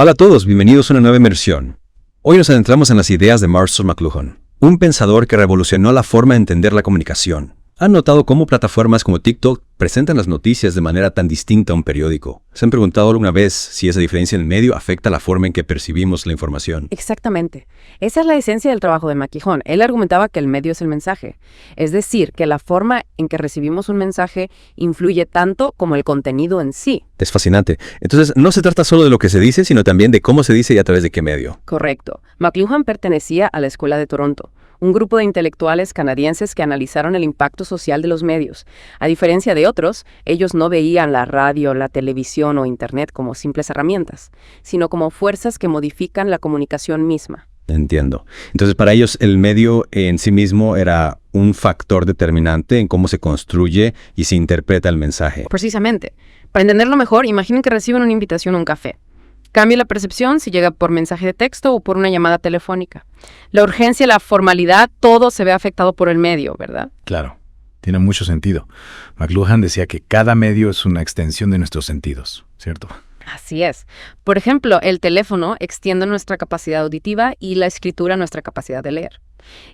Hola a todos, bienvenidos a una nueva inmersión. Hoy nos adentramos en las ideas de Marshall McLuhan, un pensador que revolucionó la forma de entender la comunicación. ¿Han notado cómo plataformas como TikTok presentan las noticias de manera tan distinta a un periódico? ¿Se han preguntado alguna vez si esa diferencia en el medio afecta la forma en que percibimos la información? Exactamente. Esa es la esencia del trabajo de McLuhan. Él argumentaba que el medio es el mensaje. Es decir, que la forma en que recibimos un mensaje influye tanto como el contenido en sí. Es fascinante. Entonces, no se trata solo de lo que se dice, sino también de cómo se dice y a través de qué medio. Correcto. McLuhan pertenecía a la Escuela de Toronto, un grupo de intelectuales canadienses que analizaron el impacto social de los medios. A diferencia de otros, ellos no veían la radio, la televisión o Internet como simples herramientas, sino como fuerzas que modifican la comunicación misma. Entiendo. Entonces, para ellos, el medio en sí mismo era un factor determinante en cómo se construye y se interpreta el mensaje. Precisamente. Para entenderlo mejor, imaginen que reciben una invitación a un café. Cambia la percepción si llega por mensaje de texto o por una llamada telefónica. La urgencia, la formalidad, todo se ve afectado por el medio, ¿verdad? Claro, tiene mucho sentido. McLuhan decía que cada medio es una extensión de nuestros sentidos, ¿cierto? Así es. Por ejemplo, el teléfono extiende nuestra capacidad auditiva y la escritura nuestra capacidad de leer.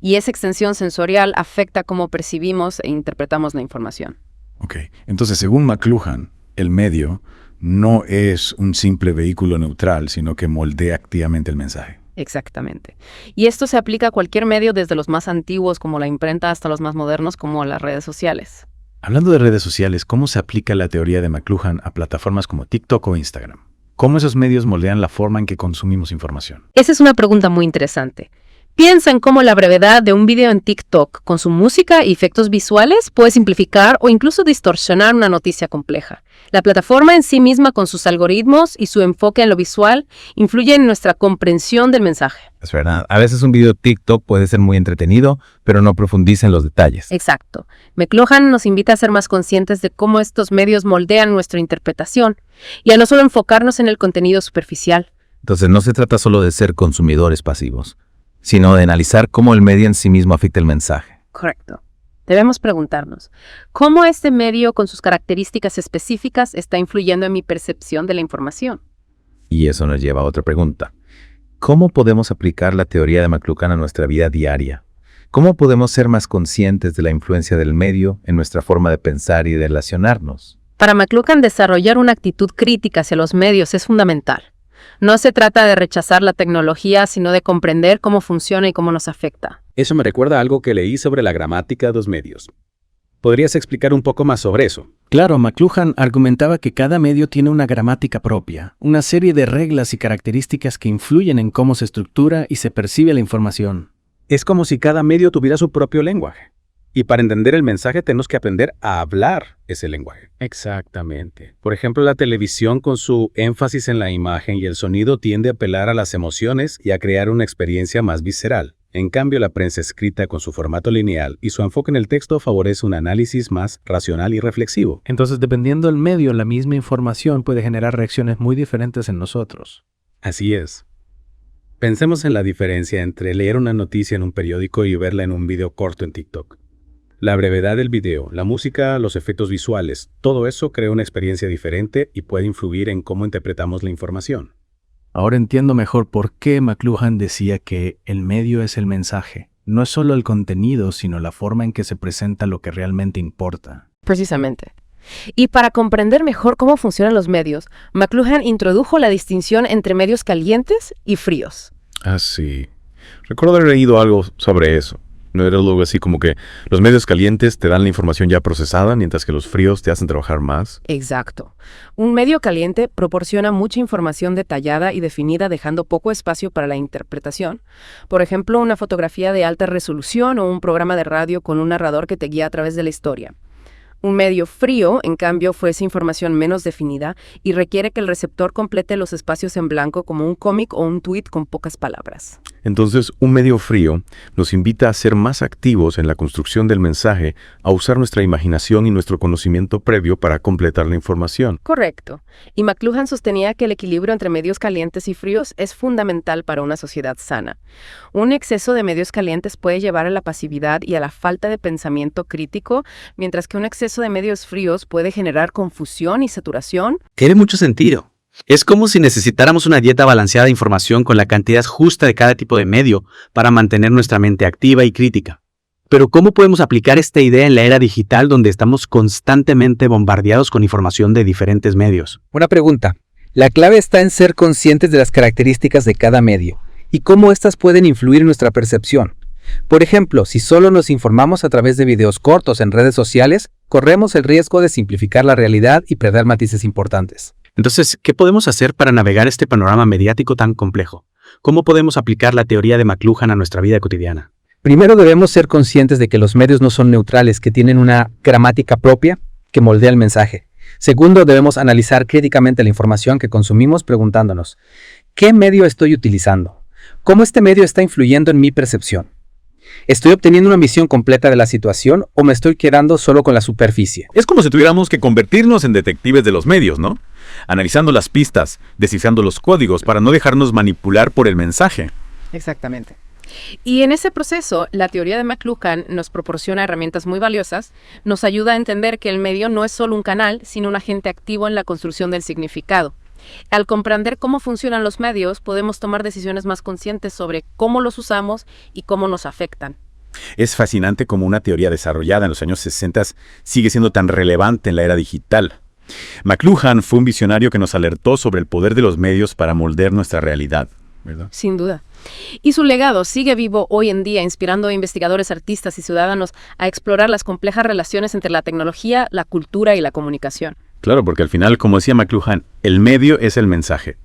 Y esa extensión sensorial afecta cómo percibimos e interpretamos la información. Ok, entonces según McLuhan, el medio no es un simple vehículo neutral, sino que moldea activamente el mensaje. Exactamente. Y esto se aplica a cualquier medio, desde los más antiguos como la imprenta hasta los más modernos como las redes sociales. Hablando de redes sociales, ¿cómo se aplica la teoría de McLuhan a plataformas como TikTok o Instagram? ¿Cómo esos medios moldean la forma en que consumimos información? Esa es una pregunta muy interesante. Piensa en cómo la brevedad de un video en TikTok con su música y efectos visuales puede simplificar o incluso distorsionar una noticia compleja. La plataforma en sí misma, con sus algoritmos y su enfoque en lo visual, influye en nuestra comprensión del mensaje. Es verdad. A veces un video TikTok puede ser muy entretenido, pero no profundiza en los detalles. Exacto. McLuhan nos invita a ser más conscientes de cómo estos medios moldean nuestra interpretación y a no solo enfocarnos en el contenido superficial. Entonces no se trata solo de ser consumidores pasivos, sino de analizar cómo el medio en sí mismo afecta el mensaje. Correcto. Debemos preguntarnos, ¿cómo este medio con sus características específicas está influyendo en mi percepción de la información? Y eso nos lleva a otra pregunta. ¿Cómo podemos aplicar la teoría de McLuhan a nuestra vida diaria? ¿Cómo podemos ser más conscientes de la influencia del medio en nuestra forma de pensar y de relacionarnos? Para McLuhan, desarrollar una actitud crítica hacia los medios es fundamental. No se trata de rechazar la tecnología, sino de comprender cómo funciona y cómo nos afecta. Eso me recuerda a algo que leí sobre la gramática de los medios. ¿Podrías explicar un poco más sobre eso? Claro, McLuhan argumentaba que cada medio tiene una gramática propia, una serie de reglas y características que influyen en cómo se estructura y se percibe la información. Es como si cada medio tuviera su propio lenguaje. Y para entender el mensaje tenemos que aprender a hablar ese lenguaje. Exactamente. Por ejemplo, la televisión, con su énfasis en la imagen y el sonido, tiende a apelar a las emociones y a crear una experiencia más visceral. En cambio, la prensa escrita, con su formato lineal y su enfoque en el texto, favorece un análisis más racional y reflexivo. Entonces, dependiendo del medio, la misma información puede generar reacciones muy diferentes en nosotros. Así es. Pensemos en la diferencia entre leer una noticia en un periódico y verla en un video corto en TikTok. La brevedad del video, la música, los efectos visuales, todo eso crea una experiencia diferente y puede influir en cómo interpretamos la información. Ahora entiendo mejor por qué McLuhan decía que el medio es el mensaje. No es solo el contenido, sino la forma en que se presenta lo que realmente importa. Precisamente. Y para comprender mejor cómo funcionan los medios, McLuhan introdujo la distinción entre medios calientes y fríos. Ah, sí. Recuerdo haber leído algo sobre eso. No era algo así como que los medios calientes te dan la información ya procesada, mientras que los fríos te hacen trabajar más. Exacto. Un medio caliente proporciona mucha información detallada y definida, dejando poco espacio para la interpretación. Por ejemplo, una fotografía de alta resolución o un programa de radio con un narrador que te guía a través de la historia. Un medio frío, en cambio, ofrece información menos definida y requiere que el receptor complete los espacios en blanco, como un cómic o un tuit con pocas palabras. Entonces, un medio frío nos invita a ser más activos en la construcción del mensaje, a usar nuestra imaginación y nuestro conocimiento previo para completar la información. Correcto. Y McLuhan sostenía que el equilibrio entre medios calientes y fríos es fundamental para una sociedad sana. Un exceso de medios calientes puede llevar a la pasividad y a la falta de pensamiento crítico, mientras que un exceso de medios fríos puede generar confusión y saturación. Tiene mucho sentido. Es como si necesitáramos una dieta balanceada de información con la cantidad justa de cada tipo de medio para mantener nuestra mente activa y crítica. Pero ¿cómo podemos aplicar esta idea en la era digital donde estamos constantemente bombardeados con información de diferentes medios? Buena pregunta. La clave está en ser conscientes de las características de cada medio y cómo éstas pueden influir en nuestra percepción. Por ejemplo, si solo nos informamos a través de videos cortos en redes sociales, corremos el riesgo de simplificar la realidad y perder matices importantes. Entonces, ¿qué podemos hacer para navegar este panorama mediático tan complejo? ¿Cómo podemos aplicar la teoría de McLuhan a nuestra vida cotidiana? Primero debemos ser conscientes de que los medios no son neutrales, que tienen una gramática propia que moldea el mensaje. Segundo, debemos analizar críticamente la información que consumimos preguntándonos, ¿qué medio estoy utilizando? ¿Cómo este medio está influyendo en mi percepción? ¿Estoy obteniendo una visión completa de la situación o me estoy quedando solo con la superficie? Es como si tuviéramos que convertirnos en detectives de los medios, ¿no? Analizando las pistas, descifrando los códigos para no dejarnos manipular por el mensaje. Exactamente. Y en ese proceso, la teoría de McLuhan nos proporciona herramientas muy valiosas, nos ayuda a entender que el medio no es solo un canal, sino un agente activo en la construcción del significado. Al comprender cómo funcionan los medios, podemos tomar decisiones más conscientes sobre cómo los usamos y cómo nos afectan. Es fascinante cómo una teoría desarrollada en los años 60 sigue siendo tan relevante en la era digital. McLuhan fue un visionario que nos alertó sobre el poder de los medios para moldear nuestra realidad, ¿verdad? Sin duda. Y su legado sigue vivo hoy en día, inspirando a investigadores, artistas y ciudadanos a explorar las complejas relaciones entre la tecnología, la cultura y la comunicación. Claro, porque al final, como decía McLuhan, el medio es el mensaje.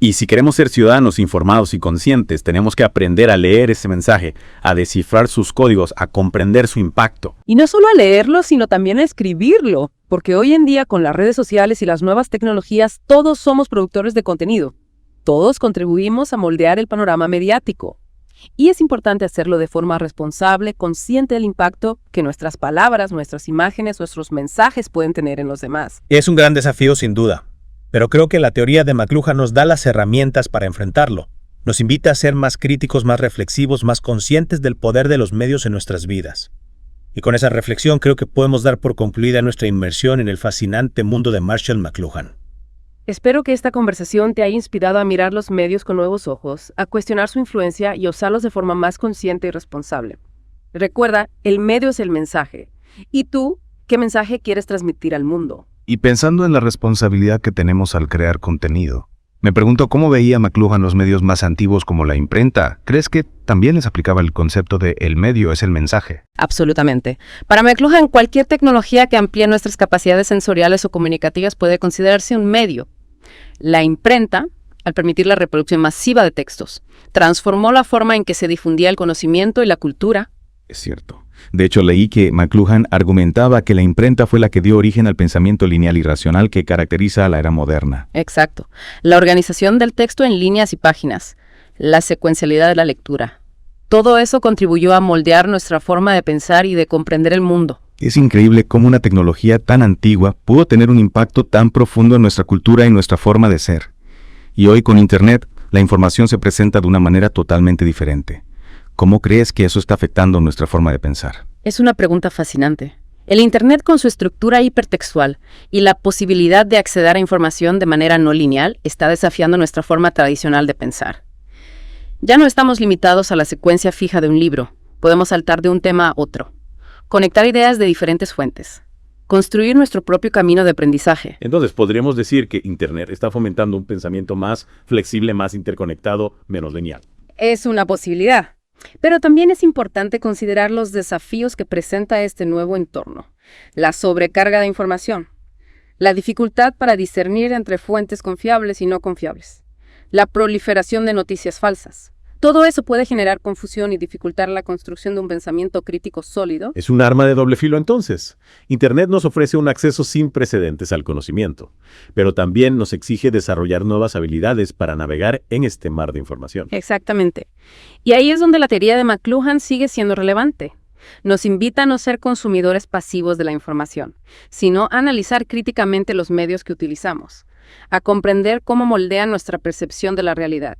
Y si queremos ser ciudadanos informados y conscientes, tenemos que aprender a leer ese mensaje, a descifrar sus códigos, a comprender su impacto. Y no solo a leerlo, sino también a escribirlo, porque hoy en día con las redes sociales y las nuevas tecnologías, todos somos productores de contenido. Todos contribuimos a moldear el panorama mediático. Y es importante hacerlo de forma responsable, consciente del impacto que nuestras palabras, nuestras imágenes, nuestros mensajes pueden tener en los demás. Es un gran desafío sin duda, pero creo que la teoría de McLuhan nos da las herramientas para enfrentarlo. Nos invita a ser más críticos, más reflexivos, más conscientes del poder de los medios en nuestras vidas. Y con esa reflexión creo que podemos dar por concluida nuestra inmersión en el fascinante mundo de Marshall McLuhan. Espero que esta conversación te haya inspirado a mirar los medios con nuevos ojos, a cuestionar su influencia y a usarlos de forma más consciente y responsable. Recuerda, el medio es el mensaje. ¿Y tú, qué mensaje quieres transmitir al mundo? Y pensando en la responsabilidad que tenemos al crear contenido, me pregunto cómo veía McLuhan los medios más antiguos como la imprenta. ¿Crees que también les aplicaba el concepto de el medio es el mensaje? Absolutamente. Para McLuhan, cualquier tecnología que amplíe nuestras capacidades sensoriales o comunicativas puede considerarse un medio. La imprenta, al permitir la reproducción masiva de textos, transformó la forma en que se difundía el conocimiento y la cultura. Es cierto. De hecho, leí que McLuhan argumentaba que la imprenta fue la que dio origen al pensamiento lineal y racional que caracteriza a la era moderna. Exacto. La organización del texto en líneas y páginas, la secuencialidad de la lectura. Todo eso contribuyó a moldear nuestra forma de pensar y de comprender el mundo. Es increíble cómo una tecnología tan antigua pudo tener un impacto tan profundo en nuestra cultura y nuestra forma de ser. Y hoy con Internet, la información se presenta de una manera totalmente diferente. ¿Cómo crees que eso está afectando nuestra forma de pensar? Es una pregunta fascinante. El Internet con su estructura hipertextual y la posibilidad de acceder a información de manera no lineal está desafiando nuestra forma tradicional de pensar. Ya no estamos limitados a la secuencia fija de un libro. Podemos saltar de un tema a otro. Conectar ideas de diferentes fuentes. Construir nuestro propio camino de aprendizaje. Entonces, podríamos decir que Internet está fomentando un pensamiento más flexible, más interconectado, menos lineal. Es una posibilidad. Pero también es importante considerar los desafíos que presenta este nuevo entorno. La sobrecarga de información. La dificultad para discernir entre fuentes confiables y no confiables. La proliferación de noticias falsas. Todo eso puede generar confusión y dificultar la construcción de un pensamiento crítico sólido. Es un arma de doble filo entonces. Internet nos ofrece un acceso sin precedentes al conocimiento, pero también nos exige desarrollar nuevas habilidades para navegar en este mar de información. Exactamente. Y ahí es donde la teoría de McLuhan sigue siendo relevante. Nos invita a no ser consumidores pasivos de la información, sino a analizar críticamente los medios que utilizamos, a comprender cómo moldean nuestra percepción de la realidad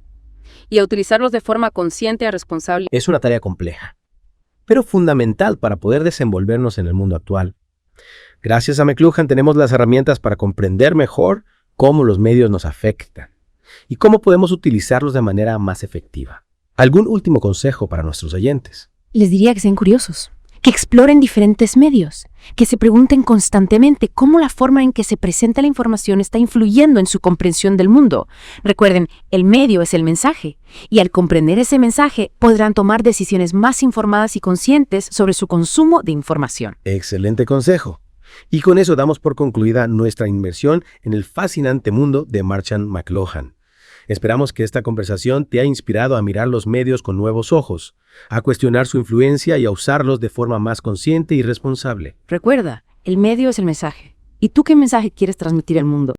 y a utilizarlos de forma consciente y responsable. Es una tarea compleja, pero fundamental para poder desenvolvernos en el mundo actual. Gracias a McLuhan tenemos las herramientas para comprender mejor cómo los medios nos afectan y cómo podemos utilizarlos de manera más efectiva. ¿Algún último consejo para nuestros oyentes? Les diría que sean curiosos, que exploren diferentes medios, que se pregunten constantemente cómo la forma en que se presenta la información está influyendo en su comprensión del mundo. Recuerden, el medio es el mensaje, y al comprender ese mensaje podrán tomar decisiones más informadas y conscientes sobre su consumo de información. Excelente consejo. Y con eso damos por concluida nuestra inmersión en el fascinante mundo de Marshall McLuhan. Esperamos que esta conversación te haya inspirado a mirar los medios con nuevos ojos, a cuestionar su influencia y a usarlos de forma más consciente y responsable. Recuerda, el medio es el mensaje. ¿Y tú qué mensaje quieres transmitir al mundo?